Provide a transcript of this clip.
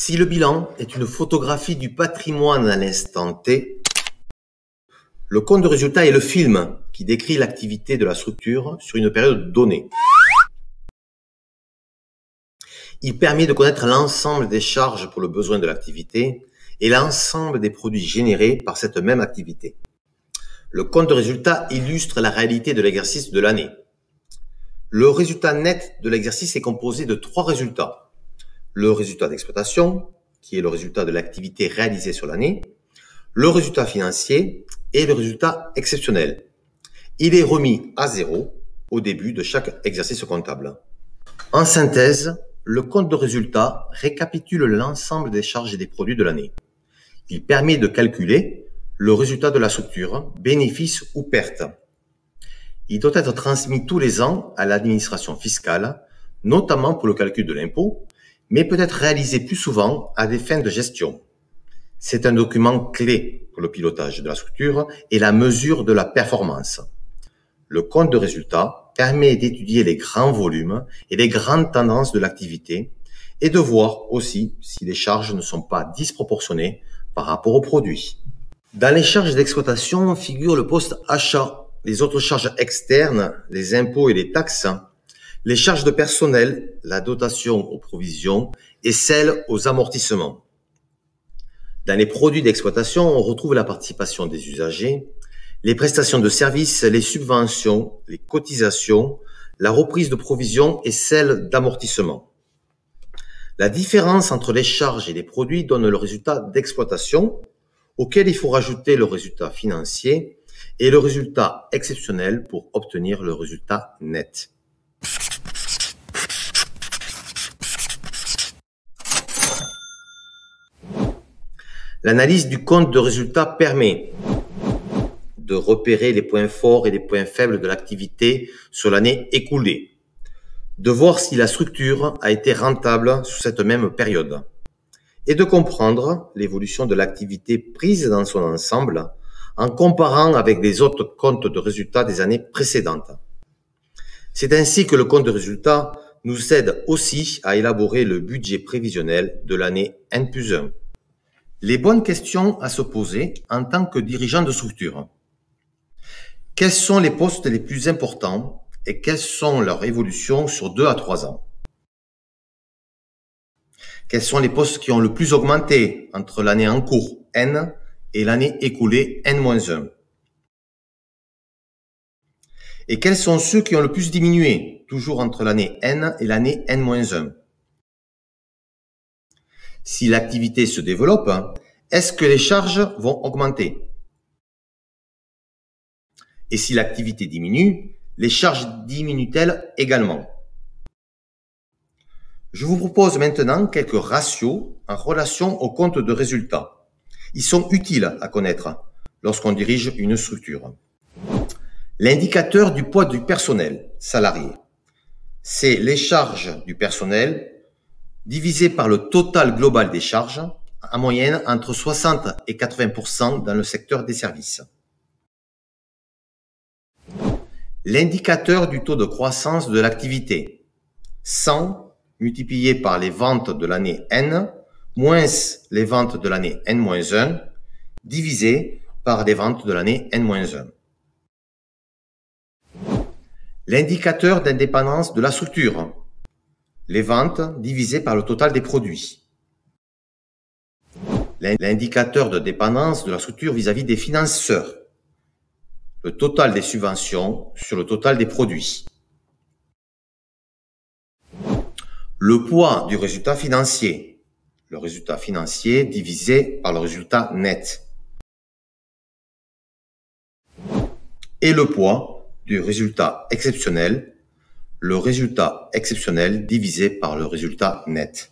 Si le bilan est une photographie du patrimoine à l'instant T, le compte de résultat est le film qui décrit l'activité de la structure sur une période donnée. Il permet de connaître l'ensemble des charges pour le besoin de l'activité et l'ensemble des produits générés par cette même activité. Le compte de résultat illustre la réalité de l'exercice de l'année. Le résultat net de l'exercice est composé de 3 résultats. Le résultat d'exploitation, qui est le résultat de l'activité réalisée sur l'année, le résultat financier et le résultat exceptionnel. Il est remis à 0 au début de chaque exercice comptable. En synthèse, le compte de résultat récapitule l'ensemble des charges et des produits de l'année. Il permet de calculer le résultat de la structure, bénéfice ou perte. Il doit être transmis tous les ans à l'administration fiscale, notamment pour le calcul de l'impôt, mais peut être réalisé plus souvent à des fins de gestion. C'est un document clé pour le pilotage de la structure et la mesure de la performance. Le compte de résultat permet d'étudier les grands volumes et les grandes tendances de l'activité et de voir aussi si les charges ne sont pas disproportionnées par rapport aux produits. Dans les charges d'exploitation figure le poste achat, les autres charges externes, les impôts et les taxes, les charges de personnel, la dotation aux provisions et celles aux amortissements. Dans les produits d'exploitation, on retrouve la participation des usagers, les prestations de services, les subventions, les cotisations, la reprise de provisions et celle d'amortissement. La différence entre les charges et les produits donne le résultat d'exploitation, auquel il faut rajouter le résultat financier et le résultat exceptionnel pour obtenir le résultat net. L'analyse du compte de résultat permet de repérer les points forts et les points faibles de l'activité sur l'année écoulée, de voir si la structure a été rentable sur cette même période et de comprendre l'évolution de l'activité prise dans son ensemble en comparant avec les autres comptes de résultats des années précédentes. C'est ainsi que le compte de résultat nous aide aussi à élaborer le budget prévisionnel de l'année N+1. Les bonnes questions à se poser en tant que dirigeant de structure. Quels sont les postes les plus importants et quelles sont leurs évolutions sur 2 à 3 ans? Quels sont les postes qui ont le plus augmenté entre l'année en cours N et l'année écoulée N-1? Et quels sont ceux qui ont le plus diminué, toujours entre l'année N et l'année N-1? Si l'activité se développe, est-ce que les charges vont augmenter? Et si l'activité diminue, les charges diminuent-elles également? Je vous propose maintenant quelques ratios en relation au compte de résultat. Ils sont utiles à connaître lorsqu'on dirige une structure. L'indicateur du poids du personnel salarié, c'est les charges du personnel divisé par le total global des charges, en moyenne entre 60 et 80% dans le secteur des services. L'indicateur du taux de croissance de l'activité, 100 multiplié par les ventes de l'année N, moins les ventes de l'année N-1, divisé par les ventes de l'année N-1. L'indicateur d'indépendance de la structure, les ventes divisées par le total des produits. L'indicateur de dépendance de la structure vis-à-vis des financeurs, le total des subventions sur le total des produits. Le poids du résultat financier, le résultat financier divisé par le résultat net. Et le poids du résultat exceptionnel, le résultat exceptionnel divisé par le résultat net.